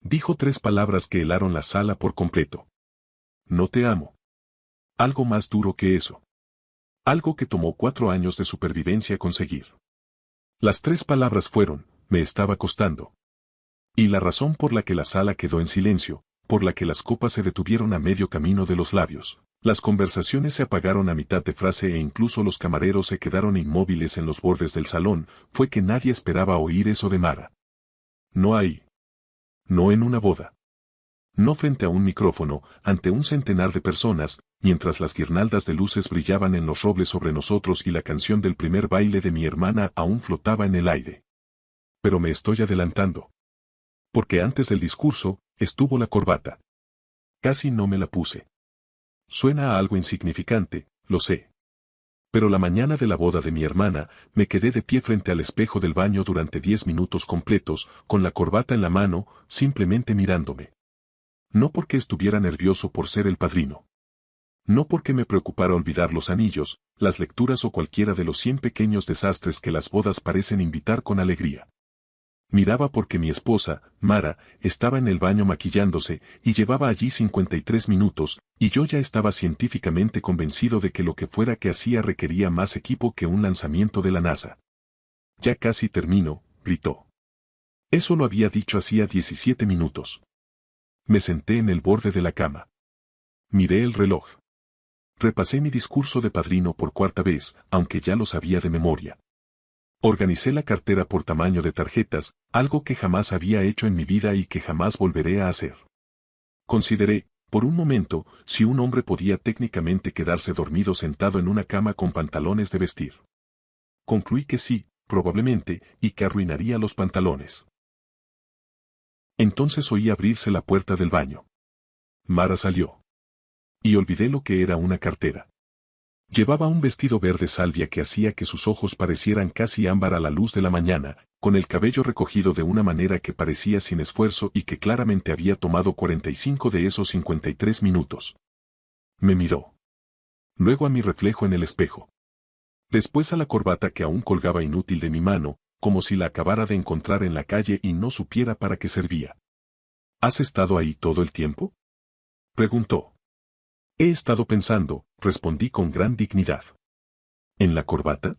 Dijo 3 palabras que helaron la sala por completo. No te amo. Algo más duro que eso. Algo que tomó 4 años de supervivencia conseguir. Las 3 palabras fueron, me estaba costando. Y la razón por la que la sala quedó en silencio, por la que las copas se detuvieron a medio camino de los labios, las conversaciones se apagaron a mitad de frase e incluso los camareros se quedaron inmóviles en los bordes del salón, fue que nadie esperaba oír eso de Mara. No ahí. No en una boda. No frente a un micrófono, ante un centenar de personas, mientras las guirnaldas de luces brillaban en los robles sobre nosotros y la canción del primer baile de mi hermana aún flotaba en el aire. Pero me estoy adelantando. Porque antes del discurso, estuvo la corbata. Casi no me la puse. Suena a algo insignificante, lo sé. Pero la mañana de la boda de mi hermana, me quedé de pie frente al espejo del baño durante 10 minutos completos, con la corbata en la mano, simplemente mirándome. No porque estuviera nervioso por ser el padrino. No porque me preocupara olvidar los anillos, las lecturas o cualquiera de los 100 pequeños desastres que las bodas parecen invitar con alegría. Miraba porque mi esposa, Mara, estaba en el baño maquillándose y llevaba allí 53 minutos, y yo ya estaba científicamente convencido de que lo que fuera que hacía requería más equipo que un lanzamiento de la NASA. Ya casi termino, gritó. Eso lo había dicho hacía 17 minutos. Me senté en el borde de la cama. Miré el reloj. Repasé mi discurso de padrino por 4ª vez, aunque ya lo sabía de memoria. Organicé la cartera por tamaño de tarjetas, algo que jamás había hecho en mi vida y que jamás volveré a hacer. Consideré, por un momento, si un hombre podía técnicamente quedarse dormido sentado en una cama con pantalones de vestir. Concluí que sí, probablemente, y que arruinaría los pantalones. Entonces oí abrirse la puerta del baño. Mara salió. Y olvidé lo que era una cartera. Llevaba un vestido verde salvia que hacía que sus ojos parecieran casi ámbar a la luz de la mañana, con el cabello recogido de una manera que parecía sin esfuerzo y que claramente había tomado 45 de esos 53 minutos. Me miró. Luego a mi reflejo en el espejo. Después a la corbata que aún colgaba inútil de mi mano, como si la acabara de encontrar en la calle y no supiera para qué servía. ¿Has estado ahí todo el tiempo?, preguntó. He estado pensando, respondí con gran dignidad. ¿En la corbata?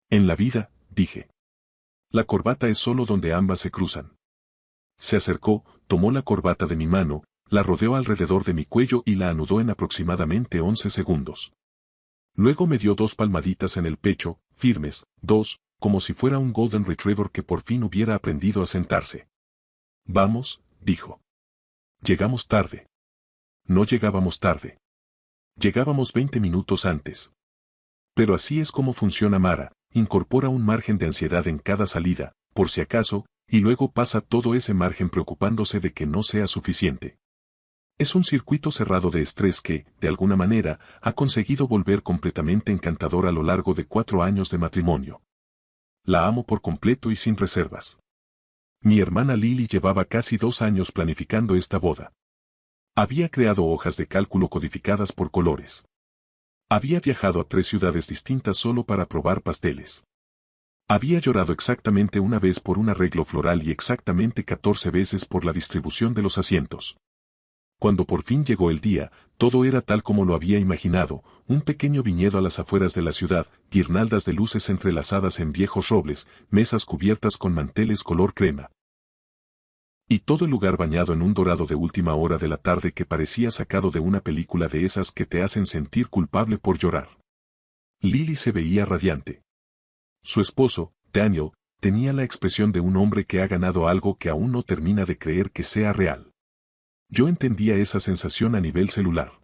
En la vida, dije. La corbata es solo donde ambas se cruzan. Se acercó, tomó la corbata de mi mano, la rodeó alrededor de mi cuello y la anudó en aproximadamente 11 segundos. Luego me dio 2 palmaditas en el pecho, firmes, 2, como si fuera un Golden Retriever que por fin hubiera aprendido a sentarse. Vamos, dijo. Llegamos tarde. No llegábamos tarde. Llegábamos 20 minutos antes. Pero así es como funciona Mara, incorpora un margen de ansiedad en cada salida, por si acaso, y luego pasa todo ese margen preocupándose de que no sea suficiente. Es un circuito cerrado de estrés que, de alguna manera, ha conseguido volver completamente encantador a lo largo de 4 años de matrimonio. La amo por completo y sin reservas. Mi hermana Lily llevaba casi 2 años planificando esta boda. Había creado hojas de cálculo codificadas por colores. Había viajado a 3 ciudades distintas solo para probar pasteles. Había llorado exactamente una vez por un arreglo floral y exactamente 14 veces por la distribución de los asientos. Cuando por fin llegó el día, todo era tal como lo había imaginado, un pequeño viñedo a las afueras de la ciudad, guirnaldas de luces entrelazadas en viejos robles, mesas cubiertas con manteles color crema. Y todo el lugar bañado en un dorado de última hora de la tarde que parecía sacado de una película de esas que te hacen sentir culpable por llorar. Lily se veía radiante. Su esposo, Daniel, tenía la expresión de un hombre que ha ganado algo que aún no termina de creer que sea real. Yo entendía esa sensación a nivel celular.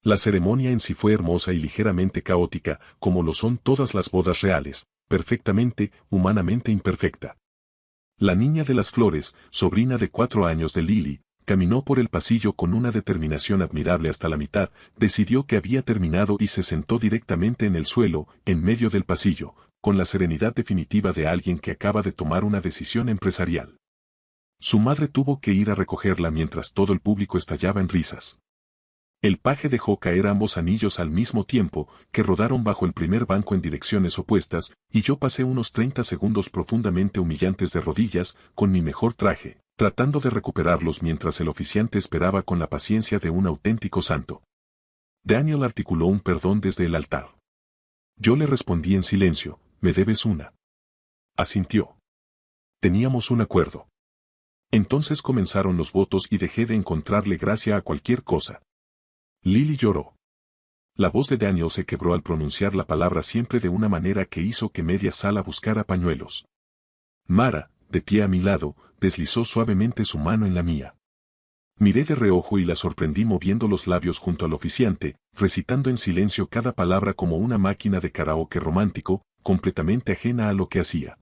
La ceremonia en sí fue hermosa y ligeramente caótica, como lo son todas las bodas reales, perfectamente, humanamente imperfecta. La niña de las flores, sobrina de 4 años de Lily, caminó por el pasillo con una determinación admirable hasta la mitad, decidió que había terminado y se sentó directamente en el suelo, en medio del pasillo, con la serenidad definitiva de alguien que acaba de tomar una decisión empresarial. Su madre tuvo que ir a recogerla mientras todo el público estallaba en risas. El paje dejó caer ambos anillos al mismo tiempo, que rodaron bajo el primer banco en direcciones opuestas, y yo pasé unos 30 segundos profundamente humillantes de rodillas, con mi mejor traje, tratando de recuperarlos mientras el oficiante esperaba con la paciencia de un auténtico santo. Daniel articuló un perdón desde el altar. Yo le respondí en silencio, me debes una. Asintió. Teníamos un acuerdo. Entonces comenzaron los votos y dejé de encontrarle gracia a cualquier cosa. Lily lloró. La voz de Daniel se quebró al pronunciar la palabra siempre de una manera que hizo que media sala buscara pañuelos. Mara, de pie a mi lado, deslizó suavemente su mano en la mía. Miré de reojo y la sorprendí moviendo los labios junto al oficiante, recitando en silencio cada palabra como una máquina de karaoke romántico, completamente ajena a lo que hacía.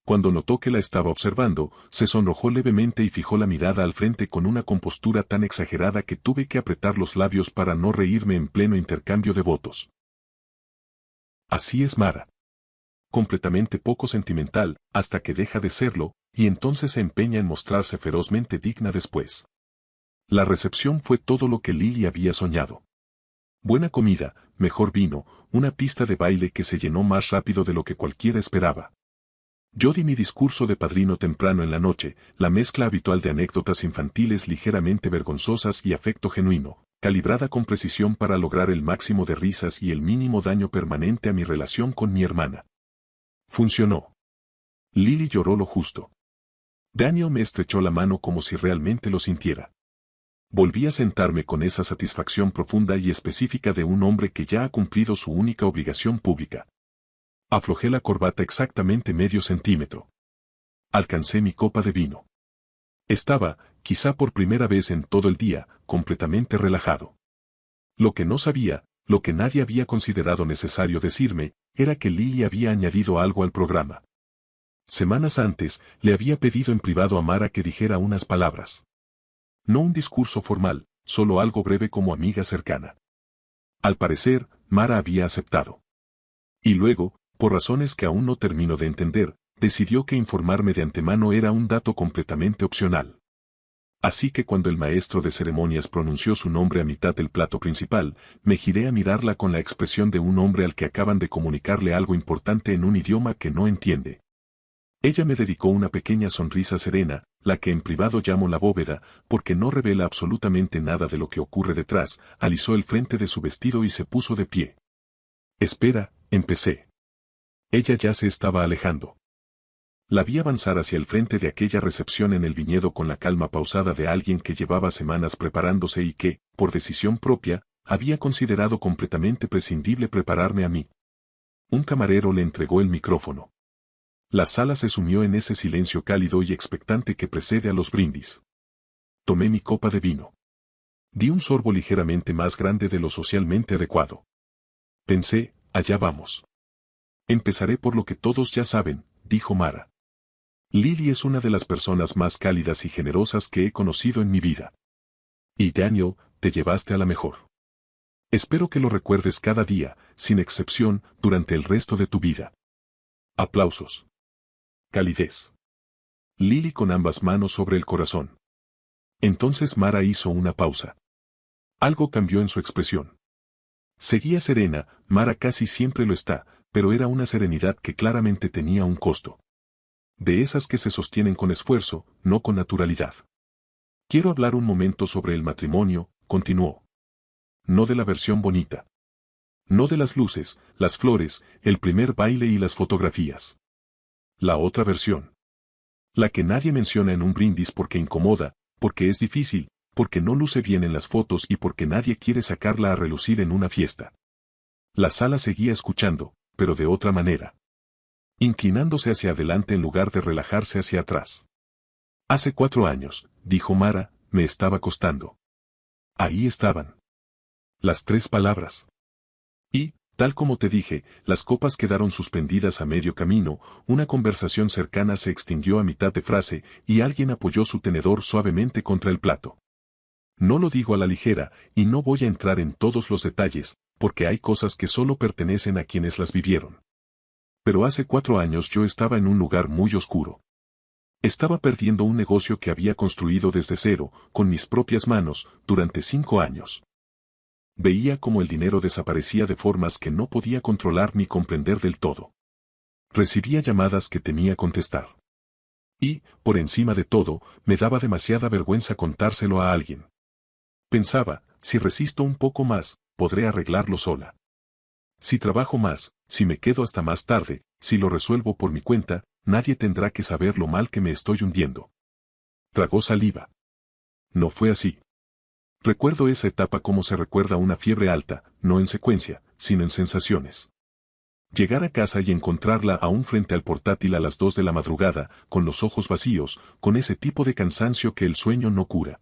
Cuando notó que la estaba observando, se sonrojó levemente y fijó la mirada al frente con una compostura tan exagerada que tuve que apretar los labios para no reírme en pleno intercambio de votos. Así es Mara. Completamente poco sentimental, hasta que deja de serlo, y entonces se empeña en mostrarse ferozmente digna después. La recepción fue todo lo que Lily había soñado. Buena comida, mejor vino, una pista de baile que se llenó más rápido de lo que cualquiera esperaba. Yo di mi discurso de padrino temprano en la noche, la mezcla habitual de anécdotas infantiles ligeramente vergonzosas y afecto genuino, calibrada con precisión para lograr el máximo de risas y el mínimo daño permanente a mi relación con mi hermana. Funcionó. Lily lloró lo justo. Daniel me estrechó la mano como si realmente lo sintiera. Volví a sentarme con esa satisfacción profunda y específica de un hombre que ya ha cumplido su única obligación pública. Aflojé la corbata exactamente medio centímetro. Alcancé mi copa de vino. Estaba, quizá por primera vez en todo el día, completamente relajado. Lo que no sabía, lo que nadie había considerado necesario decirme, era que Lily había añadido algo al programa. Semanas antes, le había pedido en privado a Mara que dijera unas palabras. No un discurso formal, solo algo breve como amiga cercana. Al parecer, Mara había aceptado. Y luego, por razones que aún no termino de entender, decidió que informarme de antemano era un dato completamente opcional. Así que cuando el maestro de ceremonias pronunció su nombre a mitad del plato principal, me giré a mirarla con la expresión de un hombre al que acaban de comunicarle algo importante en un idioma que no entiende. Ella me dedicó una pequeña sonrisa serena, la que en privado llamo la bóveda, porque no revela absolutamente nada de lo que ocurre detrás, alisó el frente de su vestido y se puso de pie. Espera, empecé. Ella ya se estaba alejando. La vi avanzar hacia el frente de aquella recepción en el viñedo con la calma pausada de alguien que llevaba semanas preparándose y que, por decisión propia, había considerado completamente prescindible prepararme a mí. Un camarero le entregó el micrófono. La sala se sumió en ese silencio cálido y expectante que precede a los brindis. Tomé mi copa de vino. Di un sorbo ligeramente más grande de lo socialmente adecuado. Pensé, allá vamos. Empezaré por lo que todos ya saben, dijo Mara. Lily es una de las personas más cálidas y generosas que he conocido en mi vida. Y Daniel, te llevaste a la mejor. Espero que lo recuerdes cada día, sin excepción, durante el resto de tu vida. Aplausos. Calidez. Lily con ambas manos sobre el corazón. Entonces Mara hizo una pausa. Algo cambió en su expresión. Seguía serena, Mara casi siempre lo está, pero era una serenidad que claramente tenía un costo. De esas que se sostienen con esfuerzo, no con naturalidad. Quiero hablar un momento sobre el matrimonio, continuó. No de la versión bonita. No de las luces, las flores, el primer baile y las fotografías. La otra versión. La que nadie menciona en un brindis porque incomoda, porque es difícil, porque no luce bien en las fotos y porque nadie quiere sacarla a relucir en una fiesta. La sala seguía escuchando, pero de otra manera. Inclinándose hacia adelante en lugar de relajarse hacia atrás. Hace 4 años, dijo Mara, me estaba costando. Ahí estaban. Las 3 palabras. Y, tal como te dije, las copas quedaron suspendidas a medio camino, una conversación cercana se extinguió a mitad de frase, y alguien apoyó su tenedor suavemente contra el plato. No lo digo a la ligera, y no voy a entrar en todos los detalles, porque hay cosas que solo pertenecen a quienes las vivieron. Pero hace 4 años yo estaba en un lugar muy oscuro. Estaba perdiendo un negocio que había construido desde cero, con mis propias manos, durante 5 años. Veía cómo el dinero desaparecía de formas que no podía controlar ni comprender del todo. Recibía llamadas que temía contestar. Y, por encima de todo, me daba demasiada vergüenza contárselo a alguien. Pensaba, si resisto un poco más, podré arreglarlo sola. Si trabajo más, si me quedo hasta más tarde, si lo resuelvo por mi cuenta, nadie tendrá que saber lo mal que me estoy hundiendo. Tragó saliva. No fue así. Recuerdo esa etapa como se recuerda una fiebre alta, no en secuencia, sino en sensaciones. Llegar a casa y encontrarla aún frente al portátil a las 2 de la madrugada, con los ojos vacíos, con ese tipo de cansancio que el sueño no cura.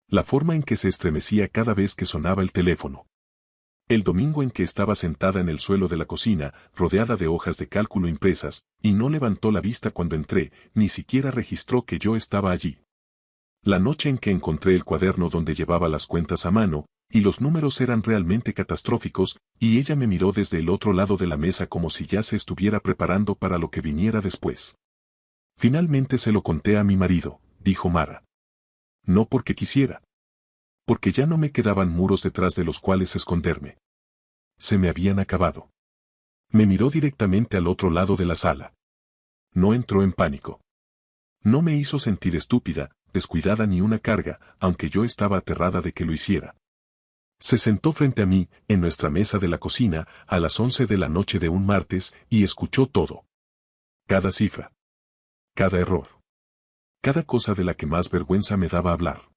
La forma en que se estremecía cada vez que sonaba el teléfono. El domingo en que estaba sentada en el suelo de la cocina, rodeada de hojas de cálculo impresas, y no levantó la vista cuando entré, ni siquiera registró que yo estaba allí. La noche en que encontré el cuaderno donde llevaba las cuentas a mano, y los números eran realmente catastróficos, y ella me miró desde el otro lado de la mesa como si ya se estuviera preparando para lo que viniera después. Finalmente se lo conté a mi marido, dijo Mara. No porque quisiera. Porque ya no me quedaban muros detrás de los cuales esconderme. Se me habían acabado. Me miró directamente al otro lado de la sala. No entró en pánico. No me hizo sentir estúpida, descuidada ni una carga, aunque yo estaba aterrada de que lo hiciera. Se sentó frente a mí, en nuestra mesa de la cocina, a las 11 de la noche de un martes, y escuchó todo. Cada cifra. Cada error. Cada cosa de la que más vergüenza me daba hablar.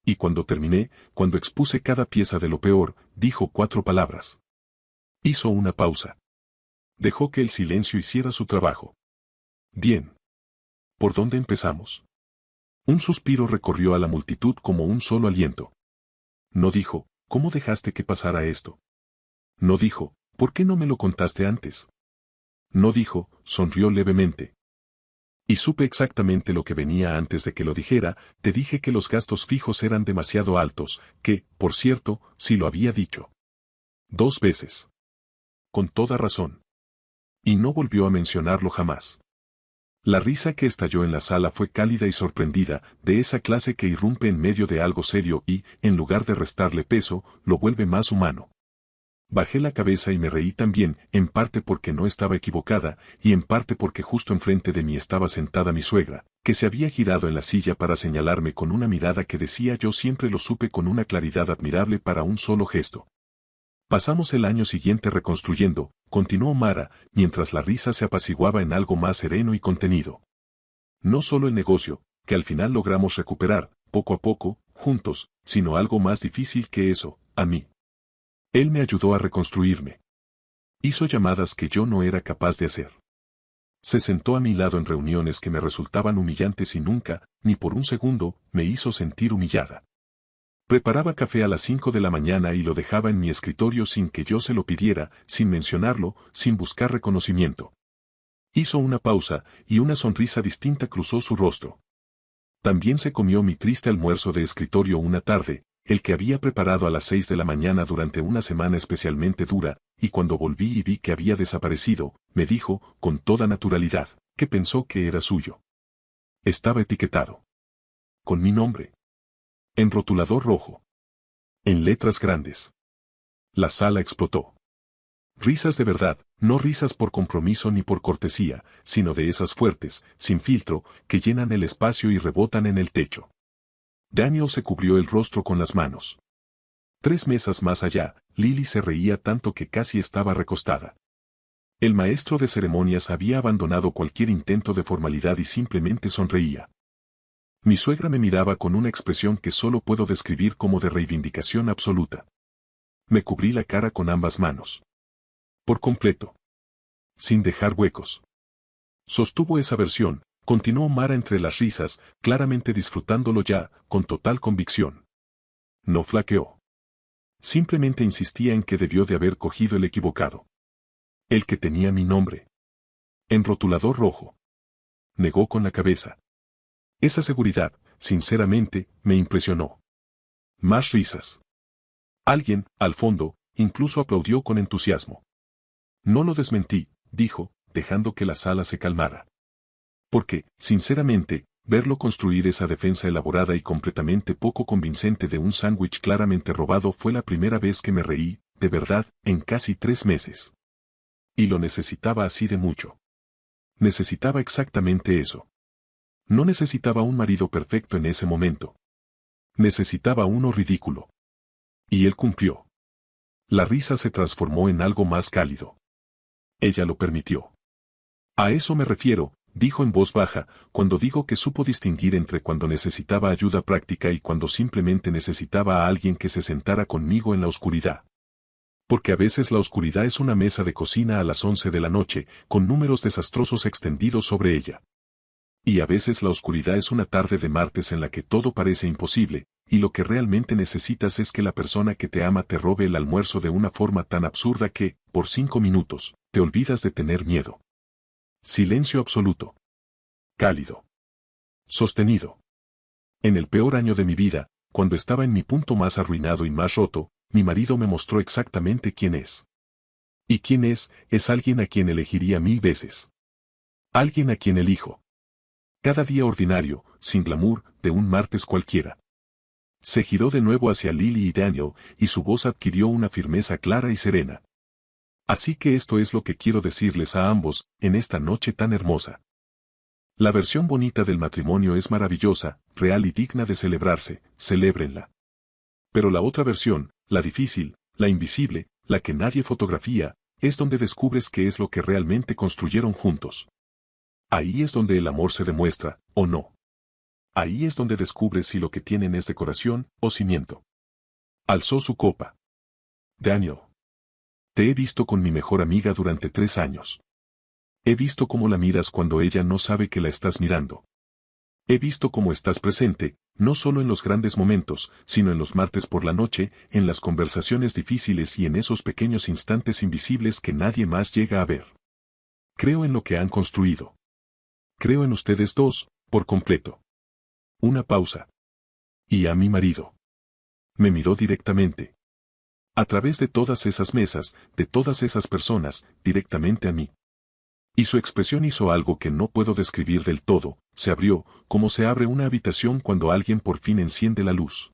Y cuando terminé, cuando expuse cada pieza de lo peor, dijo 4 palabras. Hizo una pausa. Dejó que el silencio hiciera su trabajo. Bien. ¿Por dónde empezamos? Un suspiro recorrió a la multitud como un solo aliento. No dijo, ¿cómo dejaste que pasara esto? No dijo, ¿por qué no me lo contaste antes? No dijo, sonrió levemente. Y supe exactamente lo que venía antes de que lo dijera, te dije que los gastos fijos eran demasiado altos, que, por cierto, sí lo había dicho. 2 veces. Con toda razón. Y no volvió a mencionarlo jamás. La risa que estalló en la sala fue cálida y sorprendida, de esa clase que irrumpe en medio de algo serio y, en lugar de restarle peso, lo vuelve más humano. Bajé la cabeza y me reí también, en parte porque no estaba equivocada, y en parte porque justo enfrente de mí estaba sentada mi suegra, que se había girado en la silla para señalarme con una mirada que decía yo siempre lo supe con una claridad admirable para un solo gesto. Pasamos el año siguiente reconstruyendo, continuó Mara, mientras la risa se apaciguaba en algo más sereno y contenido. No solo el negocio, que al final logramos recuperar, poco a poco, juntos, sino algo más difícil que eso, a mí. Él me ayudó a reconstruirme. Hizo llamadas que yo no era capaz de hacer. Se sentó a mi lado en reuniones que me resultaban humillantes y nunca, ni por un segundo, me hizo sentir humillada. Preparaba café a las 5 de la mañana y lo dejaba en mi escritorio sin que yo se lo pidiera, sin mencionarlo, sin buscar reconocimiento. Hizo una pausa, y una sonrisa distinta cruzó su rostro. También se comió mi triste almuerzo de escritorio una tarde, el que había preparado a las 6 de la mañana durante una semana especialmente dura, y cuando volví y vi que había desaparecido, me dijo, con toda naturalidad, que pensó que era suyo. Estaba etiquetado. Con mi nombre. En rotulador rojo. En letras grandes. La sala explotó. Risas de verdad, no risas por compromiso ni por cortesía, sino de esas fuertes, sin filtro, que llenan el espacio y rebotan en el techo. Daniel se cubrió el rostro con las manos. 3 mesas más allá, Lily se reía tanto que casi estaba recostada. El maestro de ceremonias había abandonado cualquier intento de formalidad y simplemente sonreía. Mi suegra me miraba con una expresión que solo puedo describir como de reivindicación absoluta. Me cubrí la cara con ambas manos. Por completo. Sin dejar huecos. Sostuvo esa versión, continuó Mara entre las risas, claramente disfrutándolo ya, con total convicción. No flaqueó. Simplemente insistía en que debió de haber cogido el equivocado. El que tenía mi nombre. En rotulador rojo. Negó con la cabeza. Esa seguridad, sinceramente, me impresionó. Más risas. Alguien, al fondo, incluso aplaudió con entusiasmo. No lo desmentí, dijo, dejando que la sala se calmara. Porque, sinceramente, verlo construir esa defensa elaborada y completamente poco convincente de un sándwich claramente robado fue la primera vez que me reí, de verdad, en casi 3 meses. Y lo necesitaba así de mucho. Necesitaba exactamente eso. No necesitaba un marido perfecto en ese momento. Necesitaba uno ridículo. Y él cumplió. La risa se transformó en algo más cálido. Ella lo permitió. A eso me refiero, dijo en voz baja, cuando digo que supo distinguir entre cuando necesitaba ayuda práctica y cuando simplemente necesitaba a alguien que se sentara conmigo en la oscuridad. Porque a veces la oscuridad es una mesa de cocina a las 11 de la noche, con números desastrosos extendidos sobre ella. Y a veces la oscuridad es una tarde de martes en la que todo parece imposible, y lo que realmente necesitas es que la persona que te ama te robe el almuerzo de una forma tan absurda que, por 5 minutos, te olvidas de tener miedo. Silencio absoluto. Cálido. Sostenido. En el peor año de mi vida, cuando estaba en mi punto más arruinado y más roto, mi marido me mostró exactamente quién es. Y quién es alguien a quien elegiría 1000 veces. Alguien a quien elijo. Cada día ordinario, sin glamour, de un martes cualquiera. Se giró de nuevo hacia Lily y Daniel, y su voz adquirió una firmeza clara y serena. Así que esto es lo que quiero decirles a ambos, en esta noche tan hermosa. La versión bonita del matrimonio es maravillosa, real y digna de celebrarse, celébrenla. Pero la otra versión, la difícil, la invisible, la que nadie fotografía, es donde descubres qué es lo que realmente construyeron juntos. Ahí es donde el amor se demuestra, o no. Ahí es donde descubres si lo que tienen es decoración o cimiento. Alzó su copa. Daniel. Te he visto con mi mejor amiga durante 3 años. He visto cómo la miras cuando ella no sabe que la estás mirando. He visto cómo estás presente, no solo en los grandes momentos, sino en los martes por la noche, en las conversaciones difíciles y en esos pequeños instantes invisibles que nadie más llega a ver. Creo en lo que han construido. Creo en ustedes dos, por completo. Una pausa. Y a mi marido. Me miró directamente. A través de todas esas mesas, de todas esas personas, directamente a mí. Y su expresión hizo algo que no puedo describir del todo, se abrió, como se abre una habitación cuando alguien por fin enciende la luz.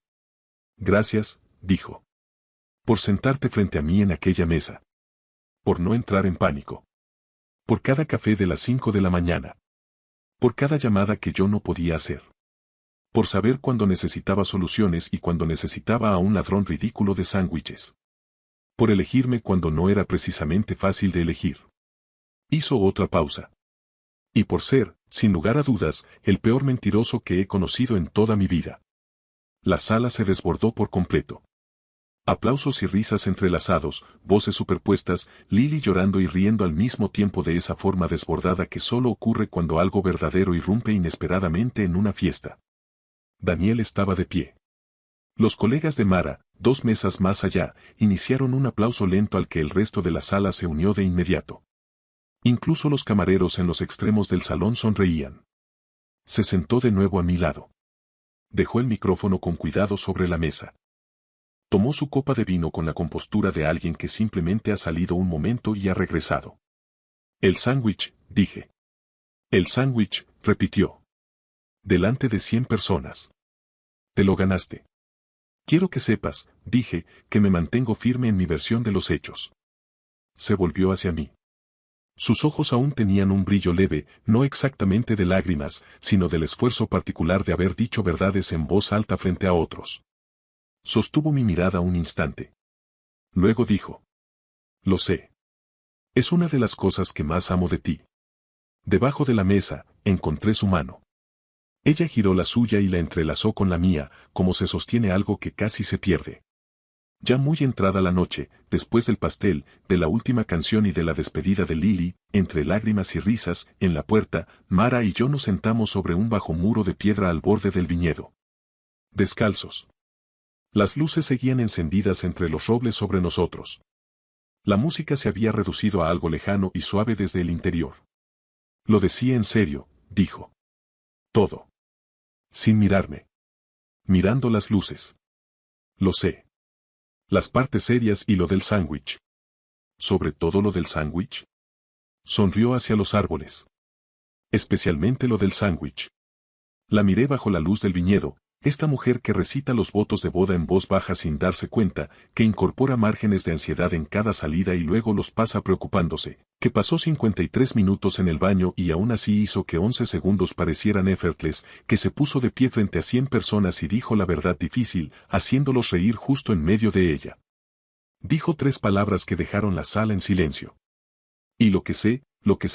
Gracias, dijo. Por sentarte frente a mí en aquella mesa. Por no entrar en pánico. Por cada café de las 5 de la mañana. Por cada llamada que yo no podía hacer. Por saber cuando necesitaba soluciones y cuando necesitaba a un ladrón ridículo de sándwiches. Por elegirme cuando no era precisamente fácil de elegir. Hizo otra pausa. Y por ser, sin lugar a dudas, el peor mentiroso que he conocido en toda mi vida. La sala se desbordó por completo. Aplausos y risas entrelazados, voces superpuestas, Lily llorando y riendo al mismo tiempo de esa forma desbordada que solo ocurre cuando algo verdadero irrumpe inesperadamente en una fiesta. Daniel estaba de pie. Los colegas de Mara, 2 mesas más allá, iniciaron un aplauso lento al que el resto de la sala se unió de inmediato. Incluso los camareros en los extremos del salón sonreían. Se sentó de nuevo a mi lado. Dejó el micrófono con cuidado sobre la mesa. Tomó su copa de vino con la compostura de alguien que simplemente ha salido un momento y ha regresado. El sándwich, dije. El sándwich, repitió. Delante de 100 personas. Te lo ganaste. Quiero que sepas, dije, que me mantengo firme en mi versión de los hechos. Se volvió hacia mí. Sus ojos aún tenían un brillo leve, no exactamente de lágrimas, sino del esfuerzo particular de haber dicho verdades en voz alta frente a otros. Sostuvo mi mirada un instante. Luego dijo. Lo sé. Es una de las cosas que más amo de ti. Debajo de la mesa, encontré su mano. Ella giró la suya y la entrelazó con la mía, como se sostiene algo que casi se pierde. Ya muy entrada la noche, después del pastel, de la última canción y de la despedida de Lily, entre lágrimas y risas, en la puerta, Mara y yo nos sentamos sobre un bajo muro de piedra al borde del viñedo. Descalzos. Las luces seguían encendidas entre los robles sobre nosotros. La música se había reducido a algo lejano y suave desde el interior. Lo decía en serio, dijo. Todo. Sin mirarme. Mirando las luces. Lo sé. Las partes serias y lo del sándwich. ¿Sobre todo lo del sándwich? Sonrió hacia los árboles. Especialmente lo del sándwich. La miré bajo la luz del viñedo, Esta mujer que recita los votos de boda en voz baja sin darse cuenta, que incorpora márgenes de ansiedad en cada salida y luego los pasa preocupándose, que pasó 53 minutos en el baño y aún así hizo que 11 segundos parecieran effortless, que se puso de pie frente a 100 personas y dijo la verdad difícil, haciéndolos reír justo en medio de ella. Dijo 3 palabras que dejaron la sala en silencio. Y lo que sé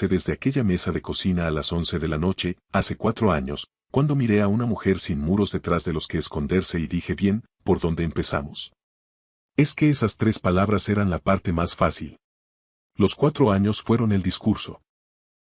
desde aquella mesa de cocina a las 11 de la noche, hace 4 años, cuando miré a una mujer sin muros detrás de los que esconderse y dije bien, ¿por dónde empezamos? Es que esas 3 palabras eran la parte más fácil. Los 4 años fueron el discurso.